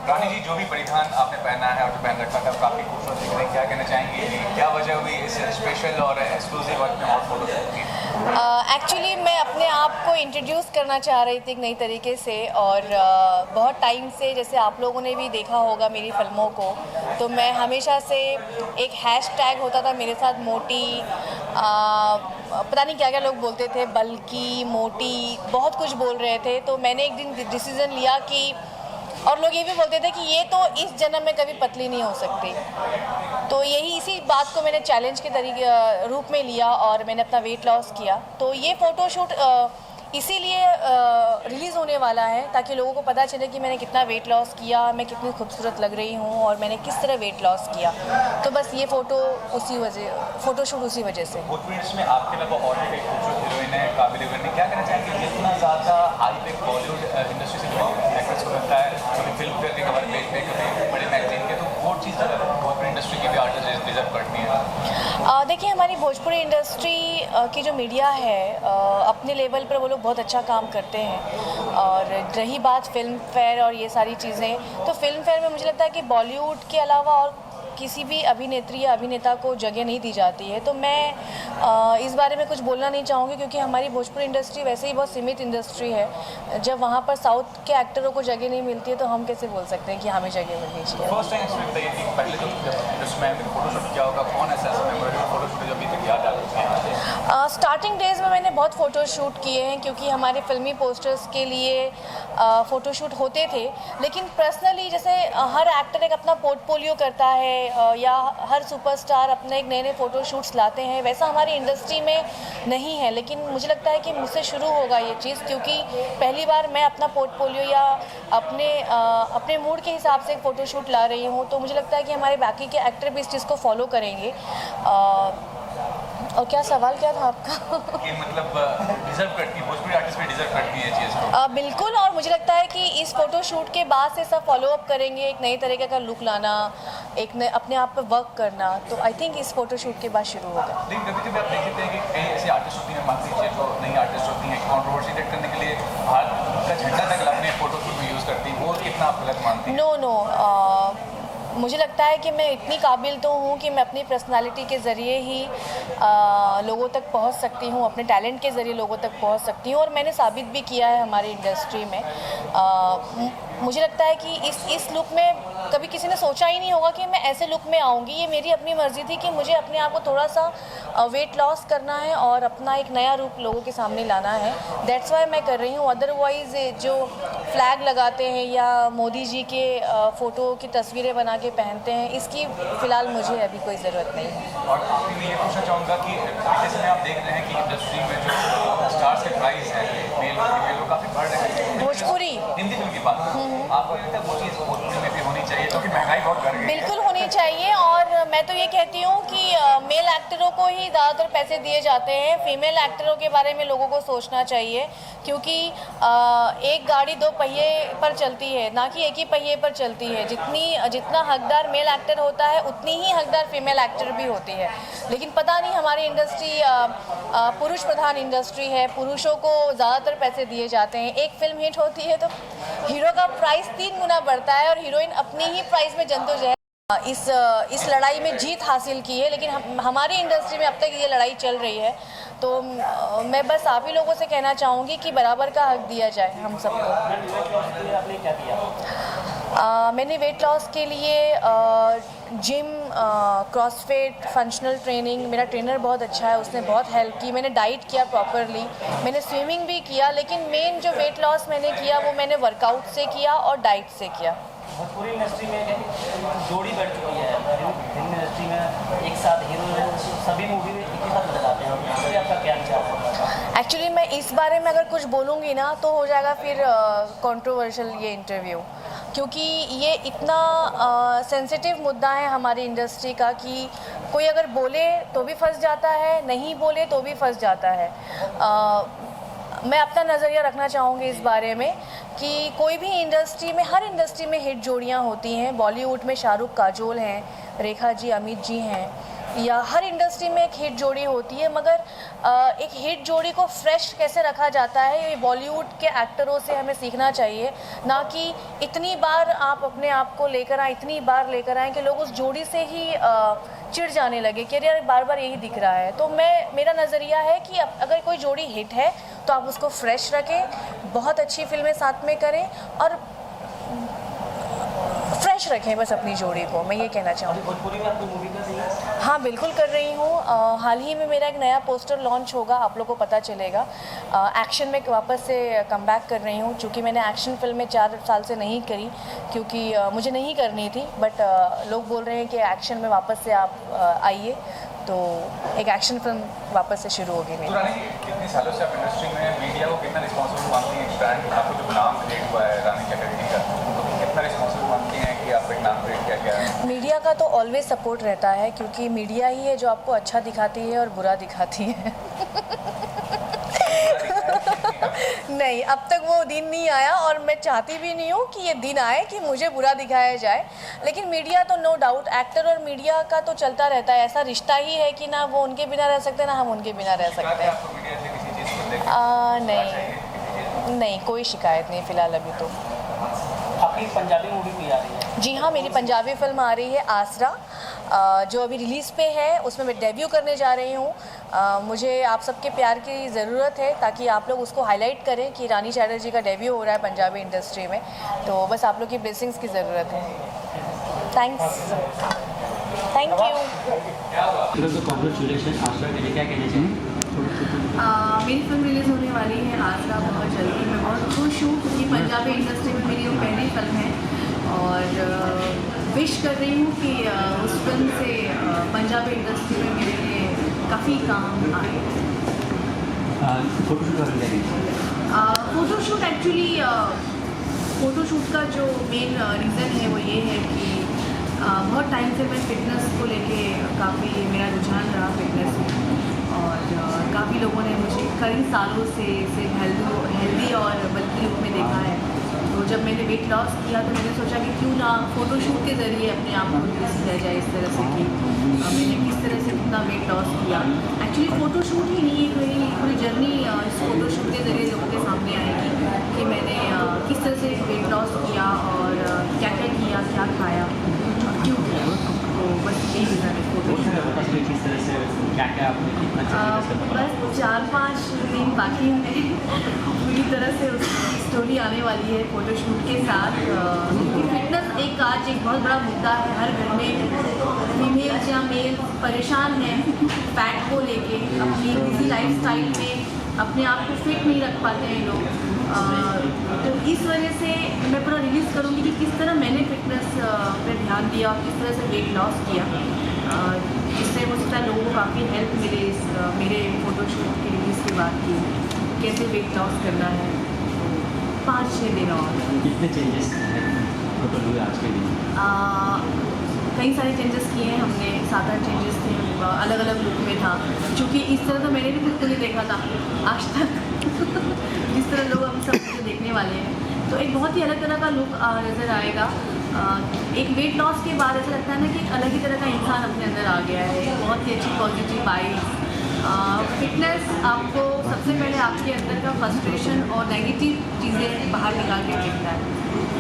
रानी जी, जो भी परिधान आपने पहना है और जो पहन रखा था काफ़ी खूबसूरत दिख रहे हैं, क्या कहना चाहेंगे? क्या वजह हुई इस स्पेशल और एक्सक्लूसिव वर्क में हॉट फोटो की? एक्चुअली मैं अपने आप को इंट्रोड्यूस करना चाह रही थी एक नई तरीके से, और बहुत टाइम से, जैसे आप लोगों ने भी देखा होगा मेरी फिल्मों को, तो मैं हमेशा से एक हैशटैग होता था मेरे साथ, मोटी, पता नहीं क्या क्या लोग बोलते थे, बल्कि, मोटी, बहुत कुछ बोल रहे थे। तो मैंने एक दिन डिसीज़न लिया कि, और लोग ये भी बोलते थे कि ये तो इस जन्म में कभी पतली नहीं हो सकती, तो यही इसी बात को मैंने चैलेंज के तरीके रूप में लिया और मैंने अपना वेट लॉस किया। तो ये फ़ोटोशूट इसीलिए रिलीज़ होने वाला है ताकि लोगों को पता चले कि मैंने कितना वेट लॉस किया, मैं कितनी खूबसूरत लग रही हूँ और मैंने किस तरह वेट लॉस किया। तो बस ये फ़ोटोशूट उसी वजह से। भोजपुरी इंडस्ट्री में आपके अलावा और भी कई खूबसूरत हीरोइन है, काबिल गिरने, क्या कहना चाहेंगे? जितना ज़्यादा हाई पे बॉलीवुड इंडस्ट्री से जुड़ा एक्ट्रेस को मिलता है, कभी फिल्म फेयर के कवर पेज पे, कभी बड़े मैगजीन के, तो वो चीज़ भोजपुरी इंडस्ट्री की भी आर्टिस्ट डिजर्व करती है। देखिए, हमारी भोजपुरी इंडस्ट्री की जो मीडिया है, अपने लेवल पर वो लोग बहुत अच्छा काम करते हैं। और रही बात फिल्म फेयर और ये सारी चीज़ें, तो फिल्म फेयर में मुझे लगता है कि बॉलीवुड के अलावा और किसी भी अभिनेत्री या अभिनेता को जगह नहीं दी जाती है। तो मैं इस बारे में कुछ बोलना नहीं चाहूँगी, क्योंकि हमारी भोजपुरी इंडस्ट्री वैसे ही बहुत सीमित इंडस्ट्री है। जब वहाँ पर साउथ के एक्टरों को जगह नहीं मिलती है तो हम कैसे बोल सकते हैं कि हमें जगह मिलनी चाहिए। फर्स्ट टाइम पहले जो इसमें फोटोशूट किया होगा, कौन ऐसा मेमोरेबल फोटोशूट जो अभी तक याद आ? स्टार्टिंग डेज में मैंने बहुत फ़ोटोशूट किए हैं, क्योंकि हमारे फिल्मी पोस्टर्स के लिए फ़ोटोशूट होते थे। लेकिन पर्सनली, जैसे हर एक्टर एक अपना पोर्टफोलियो करता है, या हर सुपरस्टार अपने एक नए नए फ़ोटोशूट्स लाते हैं, वैसा हमारी इंडस्ट्री में नहीं है। लेकिन मुझे लगता है कि मुझसे शुरू होगा ये चीज़, क्योंकि पहली बार मैं अपना पोर्टफोलियो या अपने मूड के हिसाब से एक फ़ोटोशूट ला रही हूँ। तो मुझे लगता है कि हमारे बाकी के एक्टर भी इस चीज़ को फॉलो करेंगे। और क्या सवाल क्या था आपका? कि मतलब डिजर्व करती है, भोजपुरी आर्टिस्ट भी डिजर्व करती है चीज़ को। बिल्कुल, और मुझे लगता है कि इस फ़ोटोशूट के बाद से सब फॉलो अप करेंगे, एक नई तरीके का लुक लाना, अपने आप पे वर्क करना। तो आई थिंक इस फ़ोटोशूट के बाद शुरू होगा। लेकिन कभी कभी आप देखते हैं कि कई ऐसी आर्टिस्ट होती हैं, मान लीजिए जो नई आर्टिस्ट होती हैं, कॉन्ट्रोवर्सी क्रिएट करने के लिए भारत का झंडा तक अपने फोटोशूट में यूज़ करती हैं, वो कितना आप गलत मानती हैं? नो, मुझे लगता है कि मैं इतनी काबिल तो हूँ कि मैं अपनी पर्सनालिटी के ज़रिए ही लोगों तक पहुँच सकती हूँ, अपने टैलेंट के ज़रिए लोगों तक पहुँच सकती हूँ, और मैंने साबित भी किया है हमारी इंडस्ट्री में। मुझे लगता है कि इस लुक में कभी किसी ने सोचा ही नहीं होगा कि मैं ऐसे लुक में आऊँगी। ये मेरी अपनी मर्ज़ी थी कि मुझे अपने आप को थोड़ा सा वेट लॉस करना है और अपना एक नया रूप लोगों के सामने लाना है। दैट्स वाई मैं कर रही हूँ। अदरवाइज़ जो फ्लैग लगाते हैं या मोदी जी के फ़ोटो की तस्वीरें बना के पहनते हैं, इसकी फ़िलहाल मुझे अभी कोई ज़रूरत नहीं है। और आखिर में ये पूछना चाहूँगा कि जैसे में आप देख रहे हैं कि इंडस्ट्री में जो स्टार्स के प्राइस है, मेल और फीमेल, वो काफ़ी बढ़ रहे हैं। भोजपुरी हिंदी फिल्म की बात, आपको लगता है वो चीज़ भोजपुरी में भी होनी चाहिए, क्योंकि महंगाई बहुत बढ़ गई है। बिल्कुल होनी चाहिए, और मैं तो ये कहती हूँ कि मेल एक्टरों को ही ज़्यादातर पैसे दिए जाते हैं। फीमेल एक्टरों के बारे में लोगों को सोचना चाहिए, क्योंकि एक गाड़ी दो पहिए पर चलती है, ना कि एक ही पहिए पर चलती है। जितना हकदार मेल एक्टर होता है, उतनी ही हकदार फीमेल एक्टर भी होती है। लेकिन पता नहीं, हमारी इंडस्ट्री पुरुष प्रधान इंडस्ट्री है, पुरुषों को ज़्यादातर पैसे दिए जाते हैं। एक फिल्म हिट होती है तो हीरो का प्राइस 3 गुना बढ़ता है, और हीरोइन अपनी ही प्राइस में जद्दोजहद इस लड़ाई में जीत हासिल की है। लेकिन हमारी इंडस्ट्री में अब तक ये लड़ाई चल रही है। तो मैं बस आप ही लोगों से कहना चाहूँगी कि बराबर का हक दिया जाए हम सबको। आपने क्या किया? मैंने वेट लॉस के लिए जिम, क्रॉसफिट, फंक्शनल ट्रेनिंग, मेरा ट्रेनर बहुत अच्छा है, उसने बहुत हेल्प की। मैंने डाइट किया प्रॉपरली, मैंने स्विमिंग भी किया। लेकिन मेन जो वेट लॉस मैंने किया वो मैंने वर्कआउट से किया और डाइट से किया। भोजपुरी इंडस्ट्री में जोड़ी बढ़ चुकी है। फिल्म इंडस्ट्री में एक साथ हीरो सभी मूवी में एक ही साथ नजर आते हैं, इससे आपका क्या विचार है? एक्चुअली मैं इस बारे में अगर कुछ बोलूँगी ना तो हो जाएगा फिर कंट्रोवर्शियल ये इंटरव्यू, क्योंकि ये इतना सेंसिटिव मुद्दा है हमारी इंडस्ट्री का कि कोई अगर बोले तो भी फंस जाता है, नहीं बोले तो भी फंस जाता है। मैं अपना नज़रिया रखना चाहूँगी इस बारे में कि कोई भी इंडस्ट्री में, हर इंडस्ट्री में हिट जोड़ियाँ होती हैं। बॉलीवुड में शाहरुख काजोल हैं, रेखा जी अमित जी हैं, या हर इंडस्ट्री में एक हिट जोड़ी होती है, मगर एक हिट जोड़ी को फ्रेश कैसे रखा जाता है ये बॉलीवुड के एक्टरों से हमें सीखना चाहिए, ना कि इतनी बार आप अपने आप को लेकर आए, इतनी बार लेकर आए कि लोग उस जोड़ी से ही चिढ़ जाने लगे कि यार बार बार यही दिख रहा है। तो मेरा नज़रिया है कि अगर कोई जोड़ी हिट है तो आप उसको फ्रेश रखें, बहुत अच्छी फिल्में साथ में करें और फ्रेश रखें बस अपनी जोड़ी को, मैं ये कहना चाहूँगी। भोजपुरी में आपकी मूवी कर रही है? हाँ बिल्कुल कर रही हूँ। हाल ही में मेरा एक नया पोस्टर लॉन्च होगा, आप लोगों को पता चलेगा। एक्शन में वापस से कम बैक कर रही हूँ, चूँकि मैंने एक्शन फिल्में 4 साल से नहीं करी क्योंकि मुझे नहीं करनी थी, बट लोग बोल रहे हैं कि एक्शन में वापस से आप आइए, तो एक एक्शन फिल्म वापस से शुरू होगी मेरी। तो रानी, कितने सालों से आप इंडस्ट्री में मीडिया को कितना रिस्पॉन्सिबल मानती हैं? ब्रांड आपको जो नाम क्रिएट हुआ है रानी कैटेगरी का, तो कितना रिस्पॉन्सिबल मानती हैं कि आप एक नाम क्रिएट किया गया है? मीडिया का तो ऑलवेज सपोर्ट रहता है, क्योंकि मीडिया ही है जो आपको अच्छा दिखाती है और बुरा दिखाती है। नहीं, अब तक वो दिन नहीं आया और मैं चाहती भी नहीं हूँ कि ये दिन आए कि मुझे बुरा दिखाया जाए, लेकिन मीडिया तो नो डाउट, एक्टर और मीडिया का तो चलता रहता है, ऐसा रिश्ता ही है कि ना वो उनके बिना रह सकते ना हम उनके बिना रह सकते हैं। आपको मीडिया से किसी चीज़ को लेकर नहीं, कोई शिकायत नहीं फ़िलहाल अभी तो। आपकी पंजाबी मूवी भी आ रही है? जी हाँ, मेरी पंजाबी फिल्म आ रही है आसरा, जो अभी रिलीज़ पे है, उसमें मैं डेब्यू करने जा रही हूँ। मुझे आप सबके प्यार की ज़रूरत है ताकि आप लोग उसको हाईलाइट करें कि रानी चैटर्जी का डेब्यू हो रहा है पंजाबी इंडस्ट्री में, तो बस आप लोग की ब्लेसिंग्स की ज़रूरत है। Thanks, thank you. कॉन्ग्रेचुलेशन आसरा के लिए क्या कहना चाहिए? मेरी फिल्म रिलीज़ होने वाली है आसरा बहुत जल्दी। मैं बहुत खुश हूँ क्योंकि पंजाबी इंडस्ट्री में मेरी वो पहली फिल्म है और विश कर रही हूँ कि उस फिल्म से पंजाबी इंडस्ट्री में मेरे लिए काफ़ी काम आए। फ़ोटोशूट एक्चुअली फ़ोटोशूट का जो मेन रीज़न है वो ये है कि बहुत टाइम से मैं फ़िटनेस को लेके काफ़ी मेरा रुझान रहा फिटनेस में, और काफ़ी लोगों ने मुझे कई सालों से इसे हेल्दी और बल्कि लुक में देखा है। तो जब मैंने वेट लॉस किया तो मैंने सोचा कि क्यों ना फ़ोटोशूट के ज़रिए अपने आप को रिलीज किया जाए इस तरह से कि मैंने किस तरह से कितना वेट लॉस किया। एक्चुअली फ़ोटोशूट ही नहीं, पूरी जर्नी इस फ़ोटोशूट के ज़रिए लोगों के सामने आएगी कि मैंने किस तरह से वेट लॉस किया और क्या क्या किया, क्या खाया और क्यों किया। तो बस यही रीज़न है फ़ोटोशूट। किस तरह से क्या क्या आपने कितना बस 4-5 दिन बाकी हैं, पूरी तरह से उसकी स्टोरी आने वाली है फ़ोटोशूट के साथ। फिटनेस आज एक बहुत बड़ा मुद्दा है, हर घर में फीमेल्स या मेल परेशान हैं फैट को लेके, अपनी बिजी लाइफस्टाइल में अपने आप को फिट नहीं रख पाते हैं लोग। तो इस वजह से मैं पूरा रिलीज़ करूँगी कि किस तरह मैंने फिटनेस पर ध्यान दिया और किस तरह से वेट लॉस किया, जिससे हो सकता है लोगों को काफ़ी हेल्प मिले इस मेरे फ़ोटोशूट के रिलीज़ के बाद की कैसे वेट लॉस करना है। 5-6 दिन और। कितने चेंजेस टोटल हुए आज के दिन? कई सारे चेंजेस किए हैं हमने, 7-8 चेंजेस थे, अलग अलग लुक में था, क्योंकि इस तरह तो मैंने भी खुद को नहीं देखा था आज तक। जिस तरह लोग हम सब मुझे देखने वाले हैं, तो एक बहुत ही अलग तरह का लुक नज़र आएगा। एक वेट लॉस के बाद ऐसा लगता है ना कि एक अलग ही तरह का इंसान अपने अंदर आ गया है, बहुत ही अच्छी पॉजिटिव वाइब्स। फिटनेस आपको सबसे पहले आपके अंदर का फ्रस्ट्रेशन और नेगेटिव चीज़ें बाहर निकाल के फेंकता है।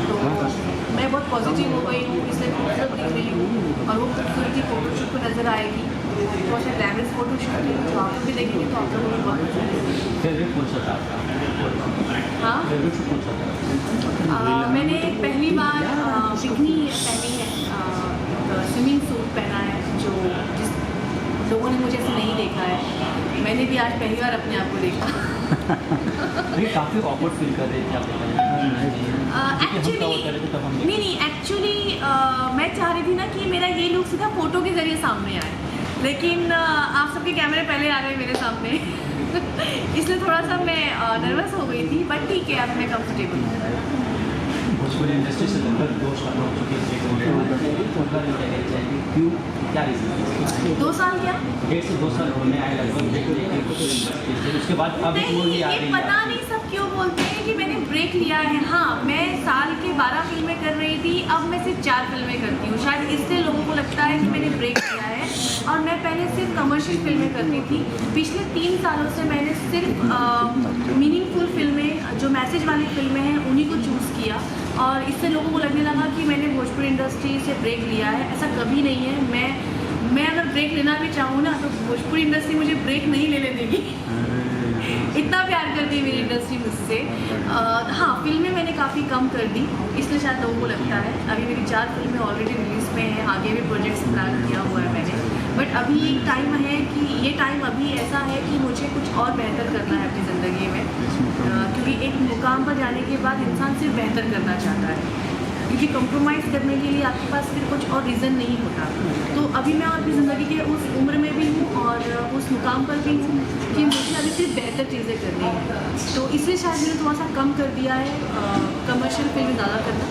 तो मैं बहुत पॉजिटिव हो गई हूँ, इसलिए खूबसूरत दिख रही हूँ और वो खूबसूरती फ़ोटोशूट पर नज़र आएगी। तो अच्छा ग्लैमरस फ़ोटोशूट है, जो आप भी देखेंगे तो आप लोगों को बहुत अच्छा लगेगा। फेवरेट कौन सा था? हाँ, फेवरेट कौन सा था? मैंने पहली बार बिकनी पहनी है, स्विमिंग सूट पहना है, जो जिस लोगों ने मुझे ऐसे नहीं देखा है, मैंने भी आज पहली बार अपने आप को देखा। ये काफ़ी ऑकवर्ड फील कर रहे थे आप? एक्चुअली मैं चाह रही थी ना कि मेरा ये लुक सीधा फ़ोटो के ज़रिए सामने आए, लेकिन आप सबके कैमरे पहले आ गए मेरे सामने। इसलिए थोड़ा सा मैं नर्वस हो गई थी, बट ठीक है, अब मैं कंफर्टेबल हूँ। भोजपुरी इंडस्ट्री से लगभग 2 साल हो चुके हैं, क्यों, क्या रीज़न? 2 साल क्या? 1.5 से 2 साल होने आए लगभग, उसके बाद अब नहीं, मूवी आ ये रही पता है। नहीं सब क्यों बोलते हैं कि मैंने ब्रेक लिया है। हाँ, मैं साल के 12 फिल्में कर रही थी, अब मैं सिर्फ 4 फिल्में करती हूँ, शायद इसलिए लोगों को लगता है कि मैंने ब्रेक किया है। और मैं पहले सिर्फ कमर्शियल फिल्में करती थी। पिछले 3 सालों से मैंने सिर्फ मीनिंगफुल फिल्में, जो मैसेज वाली फिल्में हैं, उन्हीं को चूज़ किया। और इससे लोगों को लगने लगा कि मैंने भोजपुरी इंडस्ट्री से ब्रेक लिया है। ऐसा कभी नहीं है। मैं अगर ब्रेक लेना भी चाहूँ ना, तो भोजपुरी इंडस्ट्री मुझे ब्रेक नहीं लेने देगी। इतना प्यार करती है मेरी इंडस्ट्री मुझसे। हाँ, फिल्में मैंने काफ़ी कम कर दी, इसलिए शायद लोगों को लगता है। अभी मेरी 4 फिल्में ऑलरेडी रिलीज़ में हैं, आगे भी प्रोजेक्ट्स प्लान किया हुआ है मैंने। बट अभी एक टाइम है कि ये टाइम अभी ऐसा है कि मुझे कुछ और बेहतर करना है अपनी ज़िंदगी में, क्योंकि एक मुकाम पर जाने के बाद इंसान सिर्फ बेहतर करना चाहता है, क्योंकि कंप्रोमाइज़ करने के लिए आपके पास फिर कुछ और रीज़न नहीं होता। तो अभी मैं अपनी ज़िंदगी के उस उम्र में भी हूँ और उस मुकाम पर भी हूँ कि मुझे अभी सिर्फ बेहतर चीज़ें करनी है। तो इसलिए शायद मैंने थोड़ा सा कम कर दिया है कमर्शियल फिल्म ज़्यादा करना।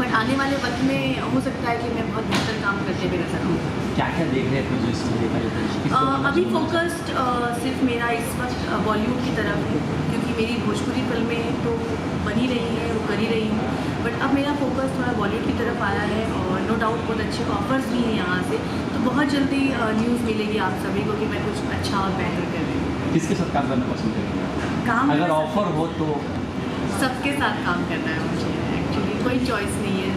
बट आने वाले वक्त में हो सकता है कि मैं बहुत बेहतर काम करते हुए नजर आऊँ। क्या क्या देख रहे हैं कुछ इसमें देखा जाता है? अभी फोकस्ड सिर्फ मेरा इस वक्त बॉलीवुड की तरफ है, क्योंकि मेरी भोजपुरी फिल्में हैं तो बनी रही हैं, वो कर ही रही हूँ। बट अब मेरा फोकस थोड़ा बॉलीवुड की तरफ आया है और नो डाउट बहुत अच्छे ऑफर्स भी हैं यहाँ से। तो बहुत जल्दी न्यूज़ मिलेगी आप सभी को कि मैं कुछ अच्छा और बेहतर कर रही हूँ। किसके साथ काम करना पसंद करेंगे? काम अगर ऑफर हो तो सबके साथ काम करना है मुझे। एक्चुअली कोई चॉइस नहीं है,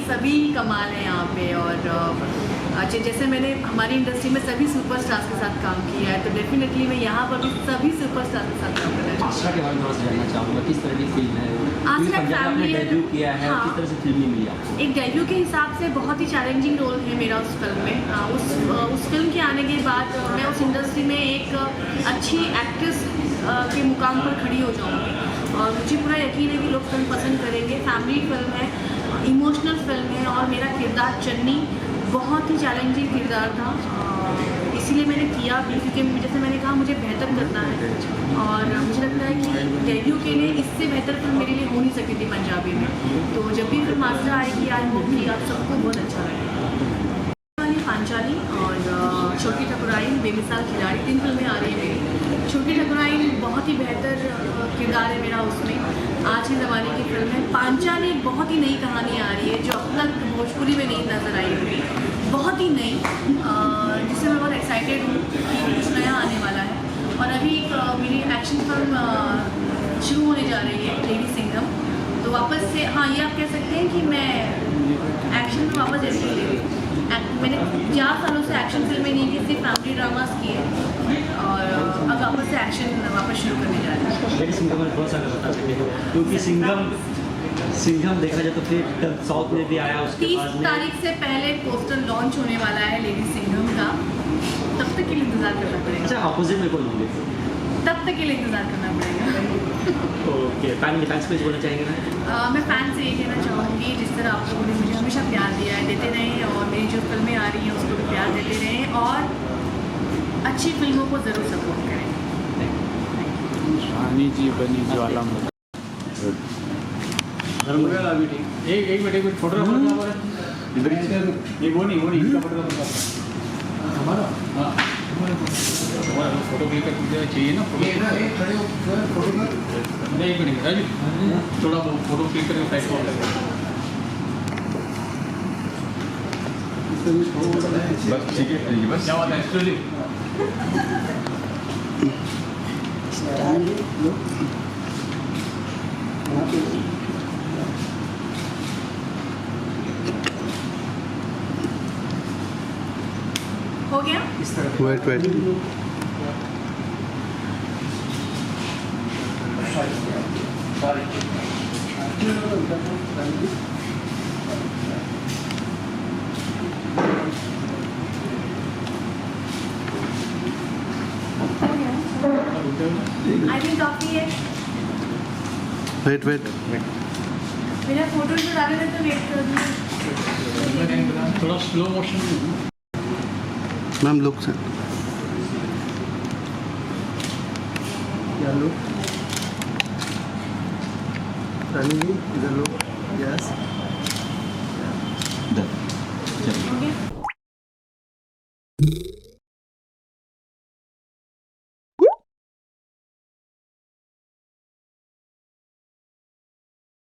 सभी कमाल है यहाँ पे। और अच्छा, जैसे मैंने हमारी इंडस्ट्री में सभी सुपरस्टार्स के साथ काम किया है, तो डेफिनेटली मैं यहाँ पर भी सभी सुपरस्टार के साथ काम करना चाहूँगी। आसरा के बारे में थोड़ा सा जानना चाहूँगा, किस तरह की फिल्म है? आसरा पंजाब में आपने फैमिली है। डेब्यू किया है, हाँ। किस तरह से फिल्म मिली आपको? एक डेब्यू के हिसाब से बहुत ही चैलेंजिंग रोल है मेरा उस फिल्म में। उस फिल्म के आने के बाद मैं उस इंडस्ट्री में एक अच्छी एक्ट्रेस के मुकाम पर खड़ी हो जाऊँगी और मुझे पूरा यकीन है कि लोग फिल्म पसंद करेंगे। फैमिली फिल्म है, इमोशनल फिल्म है और मेरा किरदार चन्नी बहुत ही चैलेंजिंग किरदार था, इसीलिए मैंने किया भी, क्योंकि जैसे मैंने कहा मुझे बेहतर करना है और मुझे लगता है कि डेब्यू के लिए इससे बेहतर फिल्म मेरे लिए हो नहीं सकती थी पंजाबी में। तो जब भी फिल्म आसरा आएगी, आई होप कि आप सबको बहुत अच्छा लगेगा। पांचाली और छोटी ठकुराइन, बेमिसाल खिलाड़ी, 3 फिल्में आ रही है मेरी। छोटी ठकुराइन बहुत ही बेहतर किरदार है मेरा उसमें, आज के ज़माने की फिल्म है। पांचाली एक बहुत ही नई कहानी आ रही है जो अब तक भोजपुरी में नहीं नज़र आई हुई, बहुत ही नई, जिससे मैं बहुत एक्साइटेड हूँ कि कुछ नया आने वाला है। और अभी एक मेरी एक्शन फिल्म शुरू होने जा रही है, लेडी सिंघम। तो वापस से, हाँ, ये आप कह सकते हैं कि मैं एक्शन में वापस एंट्री ले रही हूँ। मैंने 4 सालों से एक्शन फिल्में नहीं की, सिर्फ फैमिली ड्रामास किए और अब वापस से एक्शन वापस शुरू करने जा रहे हैं। लेडी सिंघम में बहुत सारा बता सकते हो, क्योंकि सिंघम देखा जाए तो फिर साउथ में भी आया, उसके 30 बाद में तारीख से पहले पोस्टर लॉन्च होने वाला है लेडी सिंघम का, तब तक के लिए इंतज़ार करना पड़ेगा। अच्छा, अपोजिट में कौन होंगे? तब तक के लिए इंतज़ार करना पड़ेगा। ओके, फैंस को बोलना चाहेंगे ना? मैं फैन से ये कहना चाहूँगी, जिस तरह आप लोगों ने मुझे हमेशा प्यार दिया है, देते रहें और मेरी जो फिल्में आ रही हैं उसको भी प्यार देते रहें और अच्छी फिल्मों को ज़रूर सपोर्ट करें। रानी जी बनी ज्वालामुखी। एक मिनट फोटोग्राफर इधर ये वो नहीं इसका फोटोग्राफर हमारा। हाँ, हमारा फोटो क्लिक कर चाहिए ना फोटो। नहीं, एक मिनट राजू, थोड़ा फोटो क्लिक करके साइड पर बस। ठीक है, बस क्या बात है एक्चुअली। हो गया? वेट आई थिंक काफ़ी है। वेट मेरा फोटो जो डाले थे तो वेट कर दिया। थोड़ा स्लो मोशन मैम लुक से look. Running, is a look. Yes. Done. चलिए। हो गया?